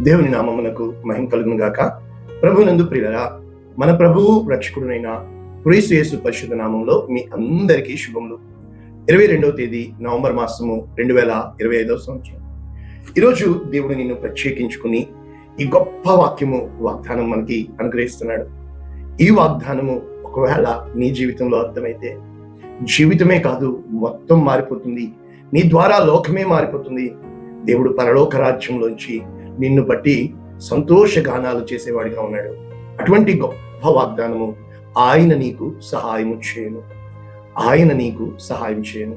దేవుని నామమునకు మహిమ కలుగును గాక. ప్రభునందు ప్రియులరా, మన ప్రభువు రక్షకుడునైన క్రీస్తు యేసు పరిశుద్ధ నామంలో మీ అందరికీ శుభములు. 22వ తేదీ నవంబర్ మాసము 2025 సంవత్సరం. ఈరోజు దేవుడు నిన్ను ప్రత్యేకించుకుని ఈ గొప్ప వాగ్దానం మనకి అనుగ్రహిస్తున్నాడు. ఈ వాగ్దానము ఒకవేళ నీ జీవితంలో అర్థమైతే జీవితమే కాదు, మొత్తం మారిపోతుంది. నీ ద్వారా లోకమే మారిపోతుంది. దేవుడు పరలోక రాజ్యంలోంచి నిన్ను బట్టి సంతోష గానాలు చేసేవాడిగా ఉన్నాడు. అటువంటి గొప్ప వాగ్దానము, ఆయన నీకు సహాయము చేయను, ఆయన నీకు సహాయం చేయను.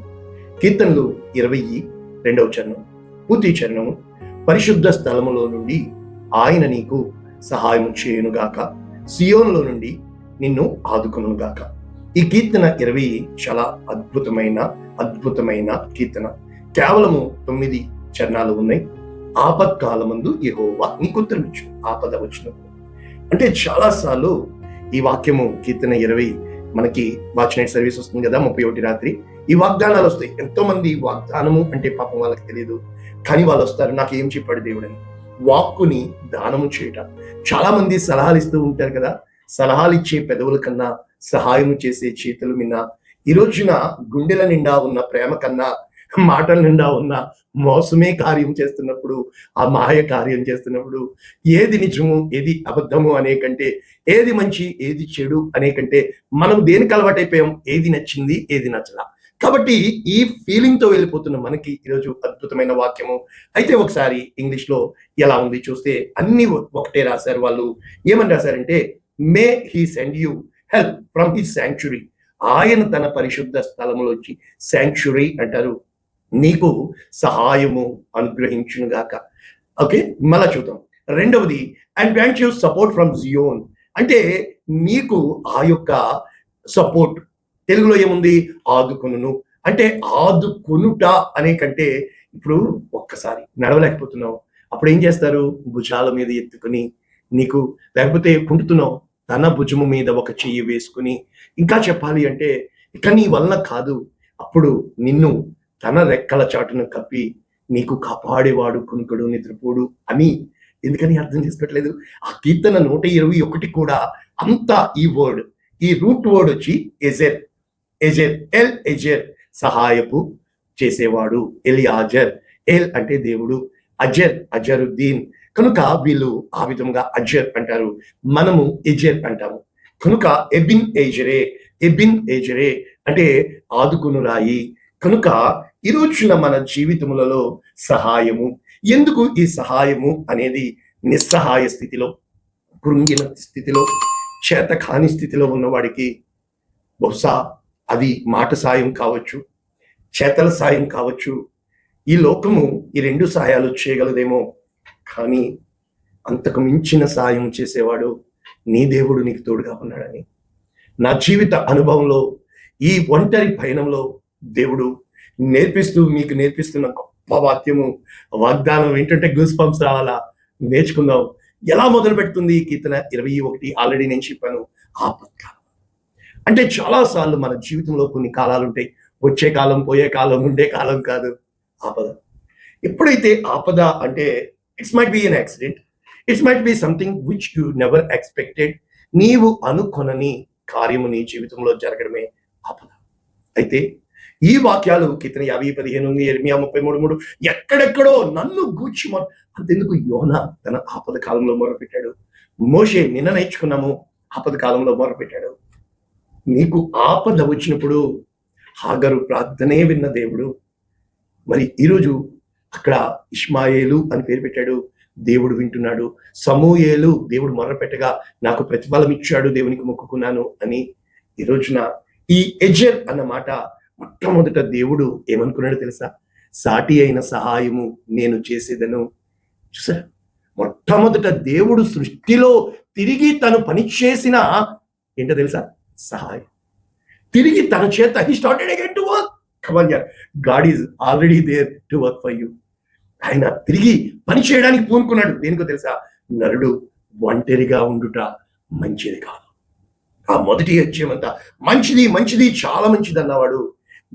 కీర్తనలు 22వ చరణం పూర్తి చరణము, పరిశుద్ధ స్థలములో నుండి ఆయన నీకు సహాయం చేయను గాక, సియోనులో నుండి నిన్ను ఆదుకొను గాక. ఈ కీర్తన 20 చాలా అద్భుతమైన కీర్తన. కేవలము 9 చరణాలు ఉన్నాయి. ఆపత్కాలమందు యెహోవా నీకు ఉత్తరమిచ్చు. ఆపద వచ్చినప్పుడు అంటే చాలా సార్లు ఈ వాక్యము కీర్తన 20 మనకి వాచ్ నైట్ సర్వీస్ వస్తుంది కదా, 31 రాత్రి ఈ వాగ్దానాలు వస్తాయి. ఎంతో మంది వాగ్దానము అంటే పాపం వాళ్ళకి తెలియదు, కానీ వాళ్ళు వస్తారు, నాకు ఏం చెప్పాడు దేవుడని. వాక్కుని దానము చేయట. చాలా మంది సలహాలు ఇస్తూ ఉంటారు కదా, సలహాలు ఇచ్చే పెదవుల కన్నా సహాయం చేసే చేతులు మిన్న. ఈ రోజున గుండెల నిండా ఉన్న ప్రేమ కన్నా మాటల నిండా ఉన్న మోసమే కార్యం చేస్తున్నప్పుడు, ఆ మాయ కార్యం చేస్తున్నప్పుడు, ఏది నిజము ఏది అబద్ధము అనే కంటే, ఏది మంచి ఏది చెడు అనే కంటే మనం దేనికి అలవాటైపోయాం, ఏది నచ్చింది ఏది నచ్చలా. కాబట్టి ఈ ఫీలింగ్ తో వెళ్ళిపోతున్న మనకి ఈరోజు అద్భుతమైన వాక్యము. అయితే ఒకసారి ఇంగ్లీష్ లో ఎలా ఉంది చూస్తే, అన్ని ఒకటే రాశారు. వాళ్ళు ఏమని రాశారంటే, మే he send you help from his sanctuary. ఆయన తన పరిశుద్ధ స్థలములోంచి, శాంక్చురీ అంటారు, నీకు సహాయము అనుగ్రహించునుగాక. ఓకే, మళ్ళా చూద్దాం. రెండవది, and grant you support from Zion. అంటే నీకు ఆ యొక్క సపోర్ట్, తెలుగులో ఏముంది, ఆదుకొనును. అంటే ఆదుకొనుట అనే కంటే, ఇప్పుడు ఒక్కసారి నడవలేకపోతున్నావు, అప్పుడు ఏం చేస్తారు, భుజాల మీద ఎత్తుకుని నీకు, లేకపోతే కుంటుతున్నావు, తన భుజము మీద ఒక చెయ్యి వేసుకుని, ఇంకా చెప్పాలి అంటే ఇక నీ వల్ల కాదు, అప్పుడు నిన్ను తన రెక్కల చాటును కప్పి నీకు కాపాడేవాడు, కునుకడు నిద్రపోడు అని. ఎందుకని అర్థం చేసుకోవట్లేదు? ఆ కీర్తన 121 కూడా అంతా ఈ వర్డ్, ఈ రూట్ వర్డ్ వచ్చి ఎజెర్, ఎల్ ఎజెర్, సహాయపు చేసేవాడు. ఎలియాజర్, ఎల్ అంటే దేవుడు, అజరుద్దీన్, కనుక వీళ్ళు ఆ విధంగా అజర్ అంటారు, మనము ఎజెర్ అంటాము. కనుక ఎబిన్ ఏజరే అంటే ఆదుకును రాయి. కనుక ఈ రోజున మన జీవితములలో సహాయము. ఎందుకు ఈ సహాయము అనేది, నిస్సహాయ స్థితిలో, కృంగిన స్థితిలో, చేతకాని స్థితిలో ఉన్నవాడికి బహుశా అది మాట సాయం కావచ్చు, చేతల సాయం కావచ్చు. ఈ లోకము ఈ 2 సాయాలు చేయగలదేమో, కానీ అంతకు మించిన సాయం చేసేవాడు నీ దేవుడు నీకు తోడుగా ఉన్నాడని నా జీవిత అనుభవంలో, ఈ ఒంటరి పయనంలో దేవుడు మీకు నేర్పిస్తున్న గొప్ప వాగ్దానం ఏంటంటే, గూస్ బంప్స్ రావాలా? నేర్చుకుందాం. ఎలా మొదలు పెడుతుంది కీర్తన 21? ఆల్రెడీ నేను చెప్పాను, ఆపత్కాలం. అంటే చాలా సార్లు మన జీవితంలో కొన్ని కాలాలు ఉంటాయి, వచ్చే కాలం, పోయే కాలం, ఉండే కాలం కాదు, ఆపద. ఎప్పుడైతే ఆపద అంటే, it's might be N accident, it's might be something which you never expected. నీవు అనుకొనని కార్యము నీ జీవితంలో జరగడమే ఆపద. అయితే ఈ వాక్యాలు కీర్తన 50:15, యెర్మీయా 33:3, ఎక్కడెక్కడో నన్ను గూర్చి అంతెందుకు, యోనా తన ఆపద కాలంలో మొరపెట్టాడు, మోషే నిన్న నేర్చుకున్నాము ఆపద కాలంలో మొరపెట్టాడు. నీకు ఆపద వచ్చినప్పుడు హాగరు ప్రార్థనే విన్న దేవుడు. మరి ఈరోజు అక్కడ ఇష్మాయేలు అని పేరు పెట్టాడు, దేవుడు వింటున్నాడు. సమూయేలు, దేవుడు మొరపెట్టగా నాకు ప్రతిఫలం ఇచ్చాడు, దేవునికి మొక్కుకున్నాను అని. ఈ రోజున ఈ ఎజర్ అన్న మాట, మొట్టమొదట దేవుడు ఏమనుకున్నాడు తెలుసా? సాటి అయిన సహాయము నేను చేసేదను. చూసారా, మొట్టమొదట దేవుడు సృష్టిలో తిరిగి తను పని చేసిన ఏంటో తెలుసా? సహాయం. తిరిగి తన చేత he started again to work. Come on, God is already there to work for you. ఆయన తిరిగి పని చేయడానికి పూనుకున్నాడు. దేనికో తెలుసా? నరుడు ఒంటరిగా ఉండుట మంచిది కాదు. ఆ మొదటి అధ్యాయమంతా మంచిది, చాలా మంచిది అన్నవాడు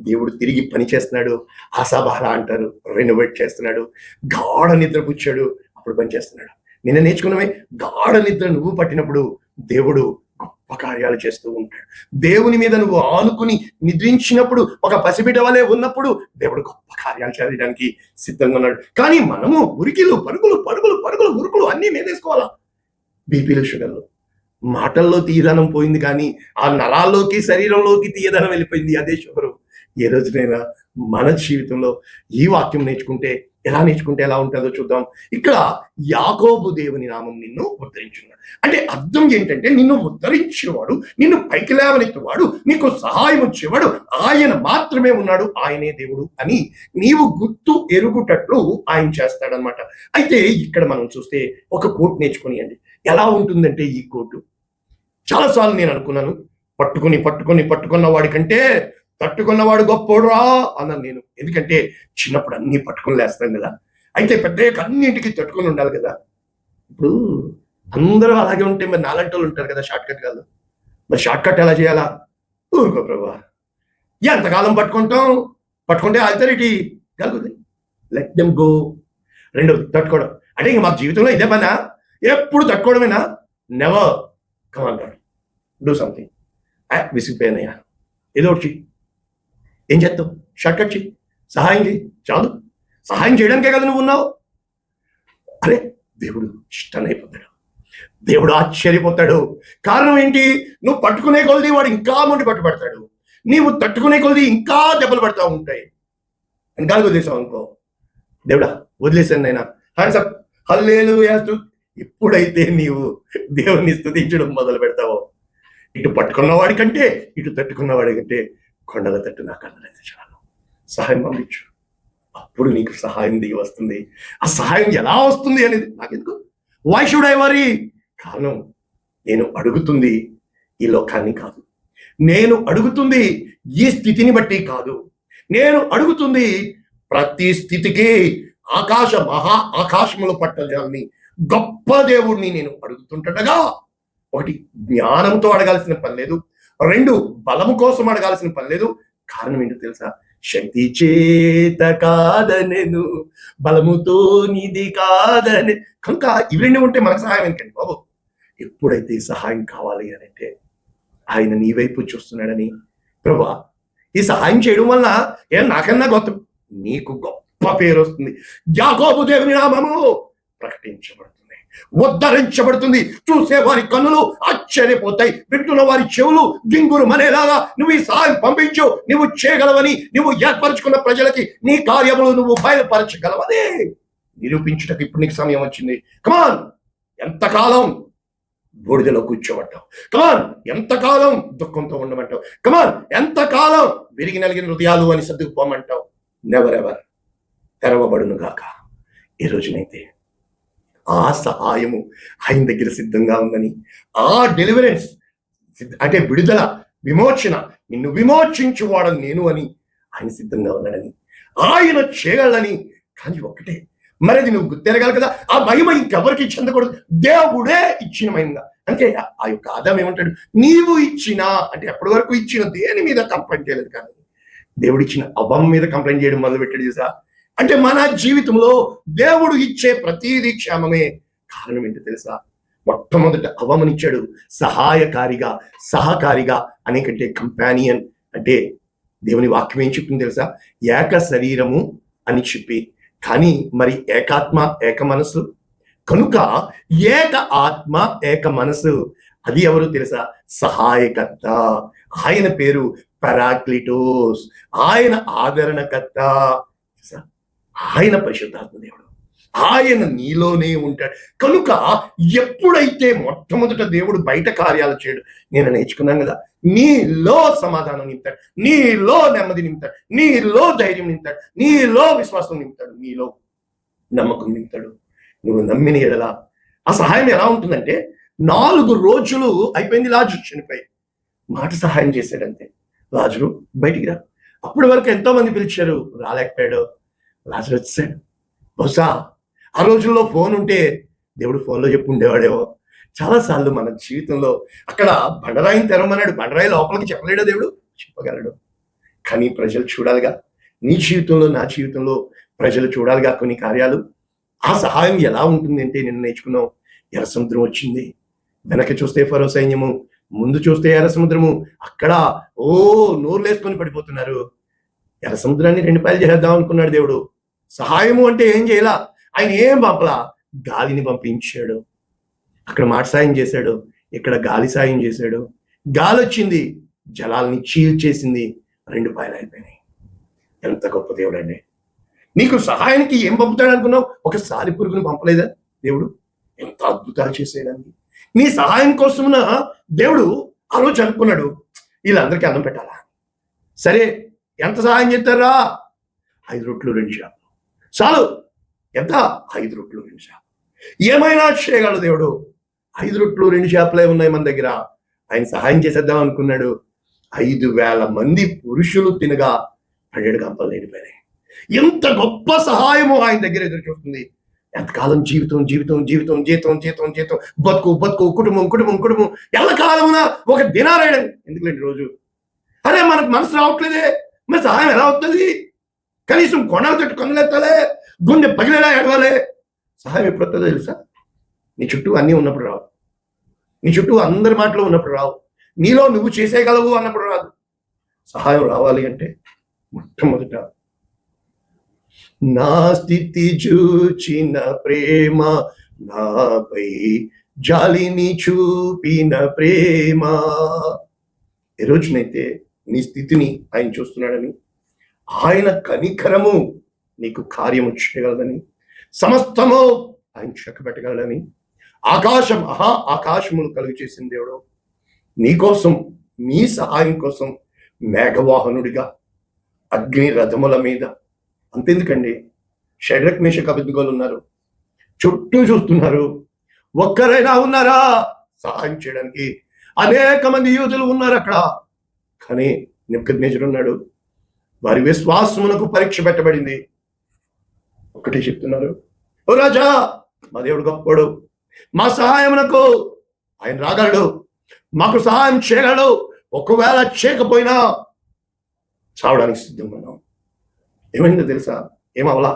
దేవుడు తిరిగి పని చేస్తున్నాడు. ఆశాభార అంటారు, రెనోవేట్ చేస్తున్నాడు. గాఢ నిద్రపుచ్చాడు, అప్పుడు పని చేస్తున్నాడు. నిన్న నేర్చుకున్నవే, గాఢ నిద్ర నువ్వు పట్టినప్పుడు దేవుడు గొప్ప కార్యాలు చేస్తూ ఉంటాడు. దేవుని మీద నువ్వు ఆనుకుని నిద్రించినప్పుడు, ఒక పసిబిడ్డ వలె ఉన్నప్పుడు దేవుడు గొప్ప కార్యాలు చేయడానికి సిద్ధంగా ఉన్నాడు. కానీ మనము ఉరికిలు పరుగులు పరుగులు పరుగులు ఉరుకులు అన్నీ మీదేసుకోవాలా. బీపీలు, షుగర్లు, మాటల్లో తీయదనం పోయింది, కానీ ఆ నరాల్లోకి శరీరంలోకి తీయదనం వెళ్ళిపోయింది. అదే షుగరు. ఏ రోజునైనా మన జీవితంలో ఈ వాక్యం నేర్చుకుంటే ఎలా ఉంటుందో చూద్దాం. ఇక్కడ యాకోబు దేవుని నామం నిన్ను ఉద్ధరించున్నాడు అంటే అర్థం ఏంటంటే, నిన్ను ఉద్ధరించేవాడు, నిన్ను పైకి లేవనెత్తేవాడు, నీకు సహాయం వచ్చేవాడు ఆయన మాత్రమే ఉన్నాడు, ఆయనే దేవుడు అని నీవు గుర్తు ఎరుగుటట్లు ఆయన చేస్తాడనమాట. అయితే ఇక్కడ మనం చూస్తే ఒక కోట్ నేర్చుకునియండి. ఎలా ఉంటుందంటే ఈ కోటు, చాలాసార్లు నేను అనుకున్నాను, పట్టుకున్న వాడి కంటే తట్టుకున్నవాడు గొప్పోడురా అన్నాను నేను. ఎందుకంటే చిన్నప్పుడు అన్ని పట్టుకుని లేస్తాం కదా, అయితే పెద్దయ్యాక అన్నింటికి తట్టుకొని ఉండాలి కదా. ఇప్పుడు అందరూ అలాగే ఉంటే మరి నాలంటి వాళ్ళు ఉంటారు కదా షార్ట్ కట్ కాదు, మరి షార్ట్ కట్ ఎలా చేయాలా? ఊరుకో ప్రభా, ఎంతకాలం పట్టుకుంటే ఆల్టరిటీ కలుగుతుంది. Let them go. రెండవది తట్టుకోవడం అంటే ఇంక మాకు జీవితంలో ఇదే పనా, ఎప్పుడు తట్టుకోవడమేనా? Never. Come on God, do something. విసిగిపోయానయ్యా, ఏదో ఒకటి ఏం చేస్తావు? షార్ట్ కట్ చేయి, సహాయం చేయి, చాలు. సహాయం చేయడానికే కదా నువ్వు ఉన్నావు. అరే దేవుడు ఇష్టమైపోతాడు, దేవుడు ఆశ్చర్యపోతాడు. కారణం ఏంటి? నువ్వు పట్టుకునే కొలది వాడు ఇంకా మొండి పట్టుబడతాడు, నీవు తట్టుకునే కొలది ఇంకా దెబ్బలు పడతా ఉంటాయి. వెనకాల వదిలేసావు అనుకో, దేవుడా వదిలేసాను నైనా, హ్యాండ్స్ అప్, హల్లెలూయా. ఎప్పుడైతే నీవు దేవుని స్తుతించడం మొదలు పెడతావో, ఇటు పట్టుకున్నవాడి కంటే ఇటు తట్టుకున్నవాడి కంటే కొండల తట్టు నాకు అందరైతే చాలు, సహాయం పంపించు. అప్పుడు నీకు సహాయం దిగి వస్తుంది. ఆ సహాయం ఎలా వస్తుంది అనేది నాకెందుకు? Why should I worry? కారణం, నేను అడుగుతుంది ఈ లోకాన్ని కాదు, నేను అడుగుతుంది ఈ స్థితిని బట్టి కాదు, నేను అడుగుతుంది ప్రతి స్థితికి ఆకాశములో పట్టజాలని గొప్ప దేవుడిని నేను అడుగుతుంటగా, ఒకటి జ్ఞానంతో అడగాల్సిన పని లేదు, రెండు బలము కోసం అడగాల్సిన పని లేదు. కారణం ఏంటో తెలుసా? శక్తి చేత కాదనెను, బలముతో నిధి కాదనే. కనుక ఇవి రెండు ఉంటే మనకు సహాయం ఏంటండి బాబు. ఎప్పుడైతే సహాయం కావాలి అని అంటే ఆయన నీ వైపు చూస్తున్నాడని, ప్రభా ఈ సహాయం చేయడం వల్ల నాకన్నా గొప్ప, నీకు గొప్ప పేరు వస్తుంది. యాకోబు దేవుని నామము ప్రకటించబడుతుంది, ఉద్ధరించబడుతుంది. చూసే వారి కన్నులు ఆశ్చర్యపోతాయి, వింటున్న వారి చెవులు గింగురు మనేలాగా నువ్వు ఈ సహాయం పంపించు, నువ్వు చేయగలవని, నువ్వు ఏర్పరచుకున్న ప్రజలకి నీ కార్యములు నువ్వు బయలుపరచగలవని నిరూపించుటకు ఇప్పుడు నీకు సమయం వచ్చింది. కమాన్, ఎంతకాలం బూడిదలో కూర్చోమంటావు? కమాన్, ఎంతకాలం దుఃఖంతో ఉండమంటావు? కమాన్, ఎంతకాలం విరిగి నలిగిన హృదయాలు అని సర్దుకుపోమంటావు? నెవర్ ఎవర్ తెరవబడును గాక. ఈ రోజునైతే ఆ సహాయము ఆయన దగ్గర సిద్ధంగా ఉందని, ఆ డెలివరెన్స్ అంటే విడుదల, విమోచన, నిన్ను విమోచించువాడని నేను అని ఆయన సిద్ధంగా ఉన్నాడని, ఆయన చేయగలని. కానీ ఒక్కటే, మరి అది నువ్వు గుర్తెరగాలి కదా. ఆ మహిమ ఇంకెవరికి చెందకూడదు, దేవుడే ఇచ్చిన మహిమ. అంటే ఆ యొక్క ఆదాం ఏమంటాడు? నీవు ఇచ్చిన అంటే ఎప్పటి వరకు ఇచ్చిన దేని మీద కంప్లైంట్ చేయలేదు, కానీ దేవుడు ఇచ్చిన అభం మీద కంప్లైంట్ చేయడం మొదలు పెట్టాడు చూసా. అంటే మన జీవితంలో దేవుడు ఇచ్చే ప్రతీది క్షేమమే. కారణం ఏంటో తెలుసా? మొట్టమొదట అవమనిచ్చాడు, సహాయకారిగా, సహకారిగా అనేకంటే కంపానియన్. అంటే దేవుని వాక్యం ఏం చెప్తుంది తెలుసా? ఏక శరీరము అని చెప్పి, కానీ మరి ఏకాత్మ ఏక మనసు. కనుక ఏక ఆత్మ ఏక మనసు. అది ఎవరు తెలుసా? సహాయకర్త. ఆయన పేరు పెరాక్లిటోస్, ఆయన ఆదరణకర్త, ఆయన పరిశుద్ధాత్మ దేవుడు, ఆయన నీలోనే ఉంటాడు. కనుక ఎప్పుడైతే మొట్టమొదట దేవుడు బయట కార్యాలు చేయడు, నేను నేర్చుకున్నాను కదా, నీలో సమాధానం నింపుతాడు, నీలో నెమ్మది నింపుతాడు, నీలో ధైర్యం నింపుతాడు, నీలో విశ్వాసం నింపుతాడు, నీలో నమ్మకం నింపుతాడు. నువ్వు నమ్మిన ఎడలా ఆ సహాయం ఎలా ఉంటుందంటే, 4 రోజులు అయిపోయింది, లాజరు చనిపోయి, మాట సహాయం చేశాడంతే. లాజరు బయటికి రా. అప్పటి వరకు ఎంతో మంది పిలిచారు, రాలేకపోయాడు. లాజరు వచ్చాడు. బహుశా ఆ రోజుల్లో ఫోన్ ఉంటే దేవుడు ఫోన్లో చెప్పి ఉండేవాడేమో. చాలాసార్లు మన జీవితంలో అక్కడ బండరాయిని తెరవమన్నాడు, బండరాయి లోపలికి చెప్పలేడా దేవుడు? చెప్పగలడు. కానీ ప్రజలు చూడాలిగా, నీ జీవితంలో నా జీవితంలో ప్రజలు చూడాలిగా కొన్ని కార్యాలు. ఆ సహాయం ఎలా ఉంటుంది అంటే నిన్న నేర్చుకున్నాం. ఎర్ర సముద్రం వచ్చింది, వెనక చూస్తే ఫరో సైన్యము, ముందు చూస్తే ఎర్ర సముద్రము. అక్కడ ఓ నోరులేసుకొని పడిపోతున్నారు. ఎర్ర సముద్రాన్ని 2 పాయలు చేద్దాం అనుకున్నాడు దేవుడు. సహాయము అంటే ఏం చేయాల, ఆయన ఏం పంపలా, గాలిని పంపించాడు. అక్కడ మాట సాయం చేశాడు, ఇక్కడ గాలి సాయం చేశాడు. గాలి వచ్చింది, జలాల్ని చీల్చేసింది, 2 పాయలు అయిపోయినాయి. ఎంత గొప్ప దేవుడు అండి. నీకు సహాయానికి ఏం పంపుతాడు అనుకున్నావు? ఒక సాలి పురుగును పంపలేదా దేవుడు? ఎంత అద్భుతాలు చేసేయడానికి. నీ సహాయం కోసమున దేవుడు ఆ రోజు అనుకున్నాడు, వీళ్ళందరికీ అన్నం పెట్టాలా. సరే, ఎంత సహాయం చేస్తారా? 5 రొట్లు 2 చేపలు చాలు. ఎంత? 5 రొట్లు 2 చేపలు. ఏమైనా చేయగలడు దేవుడు. 5 రొట్లు 2 చేపలే ఉన్నాయి మన దగ్గర. ఆయన సహాయం చేసేద్దాం అనుకున్నాడు. 5,000 మంది పురుషులు తినగా 12 గంపలు నిండిపోయినాయి. ఎంత గొప్ప సహాయము ఆయన దగ్గర ఎదురు చూస్తుంది. ఎంతకాలం జీవితం జీవితం జీవితం జీతం జీతం జీతం బతుకు బతుకు కుటుంబం కుటుంబం కుటుంబం ఎల్లకాలమున ఒక దినారాయడం ఎందుకులేండి రోజు. అరే మనకు మనసు రావట్లేదే, మరి సహాయం ఎలా అవుతుంది? కనీసం కొనలు తట్టు కొనలెత్తాలే, గుండె పగిలేలా ఎడవాలే. సహాయం ఎప్పుడు వస్తుందో తెలుసా? నీ చుట్టూ అన్నీ ఉన్నప్పుడు రావు, నీ చుట్టూ అందరి మాటలు ఉన్నప్పుడు రావు, నీలో నువ్వు చేసేయగలవు అన్నప్పుడు రాదు. సహాయం రావాలి అంటే మొట్టమొదట నా స్థితి చూచిన ప్రేమ, నాపై జాలిని చూపిన ప్రేమ. ఏ రోజునైతే నీ స్థితిని ఆయన చూస్తున్నాడని, ఆయన కనికరము నీకు కార్యము చేయగలదని, సమస్తము ఆయన చక్కబెట్టగలడని, ఆకాశములు కలుగు చేసిన దేవుడు నీకోసం, నీ సహాయం కోసం మేఘవాహనుడిగా అగ్ని రథముల మీద. అంతెందుకండి, షడ్రక్ మేషక్ అబేద్నెగోలు ఉన్నారు, చుట్టూ చూస్తున్నారు. ఒక్కరైనా ఉన్నారా సహాయం చేయడానికి? అనేక మంది యూదులు ఉన్నారు అక్కడ, కానీ నెబుకద్నెజరు ఉన్నాడు. వారి విశ్వాసమునకు పరీక్ష పెట్టబడింది. ఒకటే చెప్తున్నారు, ఓ రాజా, మా దేవుడు గొప్పడు, మా సహాయమునకు ఆయన రాగలడు, మాకు సహాయం చేయగలడు. ఒకవేళ చేయకపోయినా చావడానికి సిద్ధంగా ఉన్నాం. ఏమైందో తెలుసా? ఏమవలా,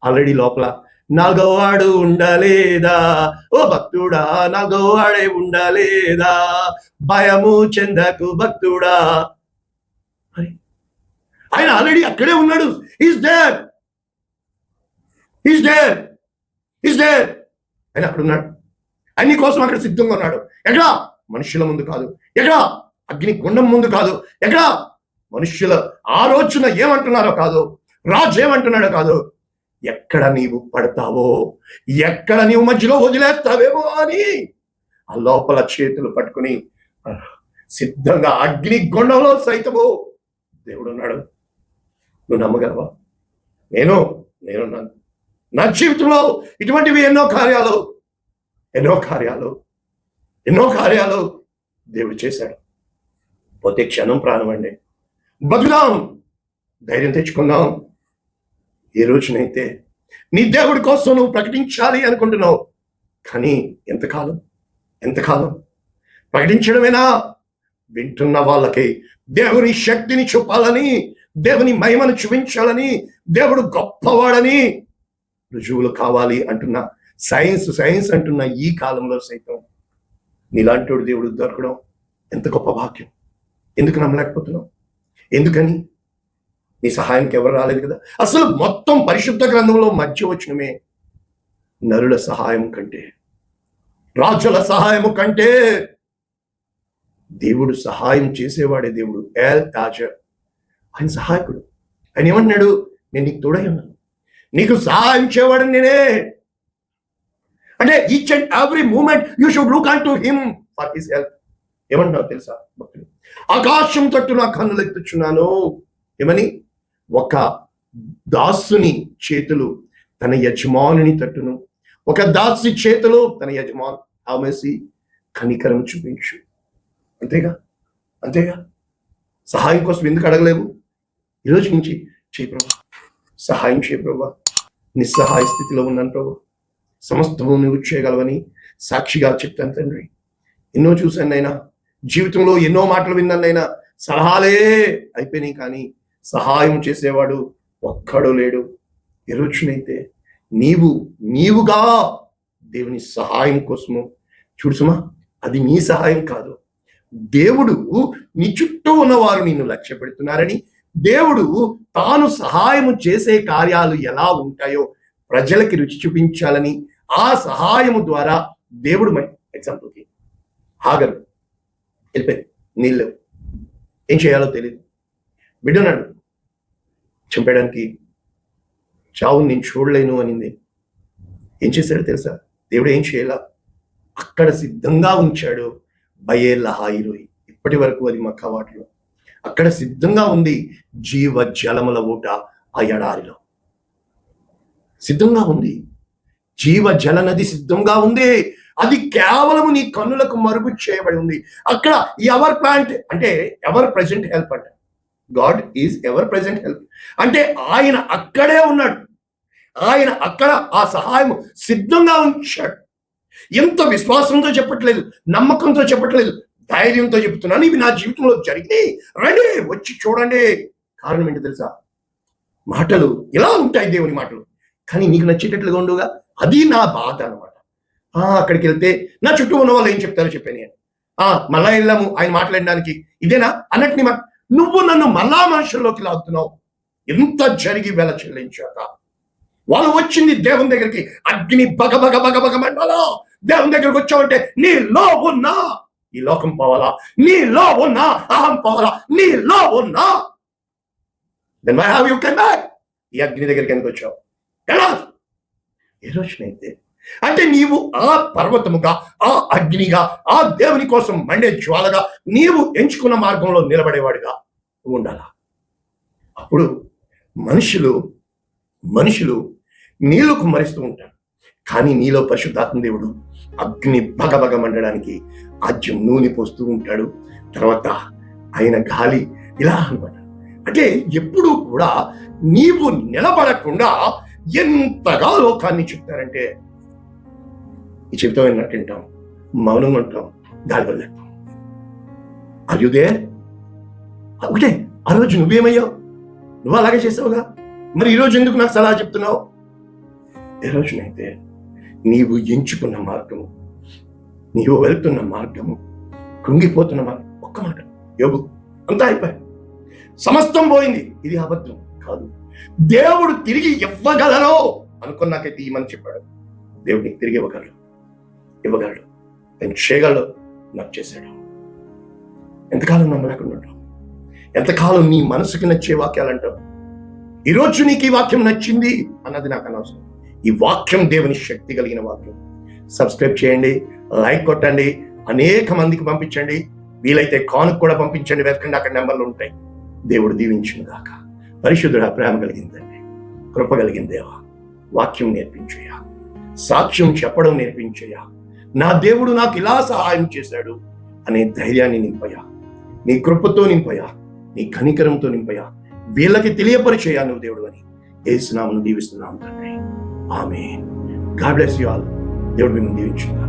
ఆల్రెడీ లోపల 4వ వాడు ఉండలేదా, ఓ భక్తుడా 4వ వాడే ఉండలేదా, భయము చెందకు భక్తుడా. ఆయన ఆల్రెడీ అక్కడే ఉన్నాడు. Is there, is there, is there. ఆయన అక్కడ ఉన్నాడు. అన్ని కోసం అక్కడ సిద్ధంగా ఉన్నాడు. ఎక్కడ? మనుషుల ముందు కాదు, ఎక్కడ? అగ్ని గుండం ముందు కాదు, ఎక్కడ? మనుష్యుల ఆలోచన ఏమంటున్నారో కాదు, రాజు ఏమంటున్నాడో కాదు, ఎక్కడ నీవు పడతావో, ఎక్కడ నీవు మధ్యలో వదిలేస్తావేమో అని ఆ లోపల చేతులు పట్టుకుని సిద్ధంగా అగ్ని గుండంలో సైతము దేవుడు ఉన్నాడు. నువ్వు నమ్మగలవా? నేనున్నాను. నా జీవితంలో ఇటువంటివి ఎన్నో కార్యాలు దేవుడు చేశాడు. పోతే క్షణం ప్రాణం అండి. బతుకుదాం, ధైర్యం తెచ్చుకుందాం. ఏ రోజునైతే నీ దేవుడి కోసం నువ్వు ప్రకటించాలి అనుకుంటున్నావు, కానీ ఎంతకాలం ప్రకటించడమేనా? వింటున్న వాళ్ళకి దేవుని శక్తిని చూపాలని, దేవుని మహిమను చూపించాలని, దేవుడు గొప్పవాడని రుజువులు కావాలి అంటున్న సైన్స్ అంటున్న ఈ కాలంలో సైతం నీలాంటి దేవుడు దొరకడం ఎంత గొప్ప భాగ్యం. ఎందుకు నమ్మలేకపోతున్నావు? ఎందుకని? నీ సహాయానికి ఎవరు రాలేదు కదా. అసలు మొత్తం పరిశుద్ధ గ్రంథంలో మధ్య వచనమే నరుల సహాయం కంటే, రాజుల సహాయము కంటే దేవుడు సహాయం చేసేవాడే దేవుడు. ఎల్ తాజర్ ఆయన సహాయకుడు. ఆయన ఏమంటున్నాడు? నేను నీకు తోడై ఉన్నాను, నీకు సహాయం చేయవాడని నేనే. అంటే each and every moment you should look unto him for his help. ఏమంటున్నావు తెలుసా భక్తులు? ఆకాశం తట్టు నా కన్నులు ఎత్తుచున్నాను. ఏమని? ఒక దాసుని చేతులు తన యజమానుని తట్టును, ఒక దాసి చేతులు తన యజమాను ఆమెసి కనికరం చూపించు. అంతేగా. సహాయం కోసం ఎందుకు అడగలేవు? ఈరోజు నుంచి చేయి ప్రభు, సహాయం చేయ ప్రభు. నిస్సహాయ స్థితిలో ఉన్నాను ప్రభు, సమస్తము నువ్వు చేయగలవని సాక్షిగా చెప్తాను తండ్రి. ఎన్నో చూశానైనా, జీవితంలో ఎన్నో మాటలు విన్నానైనా, సలహాలే అయిపోయినాయి, కానీ సహాయం చేసేవాడు ఒక్కడూ లేడు. ఏ రోజునైతే నీవుగా దేవుని సహాయం కోసము చూడుసుమా, అది నీ సహాయం కాదు. దేవుడు నీ చుట్టూ ఉన్నవారు నిన్ను లక్ష్య పెడుతున్నారని, దేవుడు తాను సహాయము చేసే కార్యాలు ఎలా ఉంటాయో ప్రజలకి రుచి చూపించాలని, ఆ సహాయము ద్వారా దేవుడు ఎగ్జాంపుల్కి హాగరు వెళ్ళిపోయింది, నీళ్ళు ఏం చేయాలో తెలియదు, బిడ్డనాడు చంపేయడానికి, చావు నేను చూడలేను అనింది. ఏం చేశాడో తెలుసా? దేవుడు ఏం చేయాల, అక్కడ సిద్ధంగా ఉంచాడు బయేల్ హాయిరోయి. ఇప్పటి వరకు అది మక్కా వాటిలో అక్కడ సిద్ధంగా ఉంది జీవ జలముల ఊట, ఆ ఎడారిలో సిద్ధంగా ఉంది. జీవ జల నది సిద్ధంగా ఉంది. అది కేవలం నీ కన్నులకు మరుగు చేయబడి ఉంది. అక్కడ ఎవర్ ప్లాంట్ అంటే ఎవర్ ప్రెజెంట్ హెల్ప్ అంట. God is ever present help అంటే ఆయన అక్కడే ఉన్నాడు. ఆయన అక్కడ ఆ సహాయం సిద్ధంగా ఉంచాడు. ఎంత విశ్వాసంతో చెప్పట్లేదు, నమ్మకంతో చెప్పట్లేదు, ధైర్యంతో చెప్తున్నాను. ఇవి నా జీవితంలో జరిగినాయి, రండి వచ్చి చూడండి. కారణం ఏంటి తెలుసా? మాటలు ఇలా ఉంటాయి, దేవుని మాటలు, కానీ నీకు నచ్చేటట్లుగా ఉండవుగా. అది నా బాధ అనమాట. అక్కడికి వెళ్తే నా చుట్టూ ఉన్న వాళ్ళు ఏం చెప్తారో చెప్పాను నేను. మళ్ళా వెళ్ళాము ఆయన మాట్లాడడానికి, ఇదేనా అన్నట్టు నువ్వు నన్ను మళ్ళా మనుషుల్లోకి లాగుతున్నావు. ఎంత జరిగి వెల చెల్లించాక వాళ్ళు వచ్చింది దేవుని దగ్గరికి, అగ్ని బగ బగ బగ బగ మండలో దేవుని దగ్గరికి వచ్చావంటే నీలో ఉన్నా ఈ లోకం పోవాలా, నీలో ఉన్నా అహం పోవాలా, నీలో ఉన్నా then why have you come back? ఈ అగ్ని దగ్గరికి ఎందుకు వచ్చావు? ఎలా ఏ రోజునైతే అంటే నీవు ఆ పర్వతముగా, ఆ అగ్నిగా, ఆ దేవుని కోసం మండే జ్వాలగా నీవు ఎంచుకున్న మార్గంలో నిలబడేవాడిగా ఉండాలా. అప్పుడు మనుషులు నీళ్లు కుమ్మరిస్తూ ఉంటారు, కానీ నీలో పరిశుద్ధాత్మ దేవుడు అగ్ని బగబగ మండడానికి ఆజ్యం నూనె పోస్తూ ఉంటాడు. తర్వాత ఆయన గాలి ఇలా అనమాట. అంటే ఎప్పుడూ కూడా నీవు నిలబడకుండా ఎంతగా లోకాన్ని చెప్తారంటే, ఈ చెప్తాం ఏంటంటే వింటాం, మౌనం అంటాం, గాలి వదిలేస్తాం. అయ్యుదే ఒకటే, ఆ రోజు నువ్వేమయ్యావు? నువ్వు అలాగే చేసావుగా, మరి ఈరోజు ఎందుకు నాకు సలహా చెప్తున్నావు? ఏ రోజునైతే నీవు ఎంచుకున్న మార్గము, నీవు వెళ్తున్న మార్గము, కృంగిపోతున్న మార్గం, ఒక్క మాట యోగు అంతా అయిపోయి సమస్తం పోయింది, ఇది అబద్ధం కాదు, దేవుడు తిరిగి ఇవ్వగలరు అనుకున్నాకైతే ఈమని చెప్పాడు. దేవుడు నీకు తిరిగి ఇవ్వగలడు, నేను చేయగలడు, నాకు చేశాడు. ఎంతకాలం నమ్మలేకుండా ఉంటావు? ఎంతకాలం నీ మనసుకి నచ్చే వాక్యాలు అంటావు? ఈరోజు నీకు ఈ వాక్యం నచ్చింది అన్నది నాకు అనవసరం. ఈ వాక్యం దేవుని శక్తి కలిగిన వాక్యం. సబ్స్క్రైబ్ చేయండి, లైక్ కొట్టండి, అనేక మందికి పంపించండి, వీలైతే కానుక కూడా పంపించండి, వెతకండి, అక్కడ నెంబర్లు ఉంటాయి. దేవుడు దీవించును గాక. పరిశుద్ధుడా, ప్రేమ కలిగిందండి, కృప కలిగిన దేవా, వాక్యం నేర్పించయ్యా, సాక్ష్యం చెప్పడం నేర్పించయ్యా. నా దేవుడు నాకు ఇలా సహాయం చేశాడు అనే ధైర్యాన్ని నింపయా, నీ కృపతో నింపయా, నీ కనికరంతో నింపయా, వీళ్ళకి తెలియపరిచయ్యా నువ్వు దేవుడు అని యేసు నామమున దీవిస్తున్నాం తండ్రి. Amen. God bless you all. దేవుడు మిమ్మల్ని దీవించును.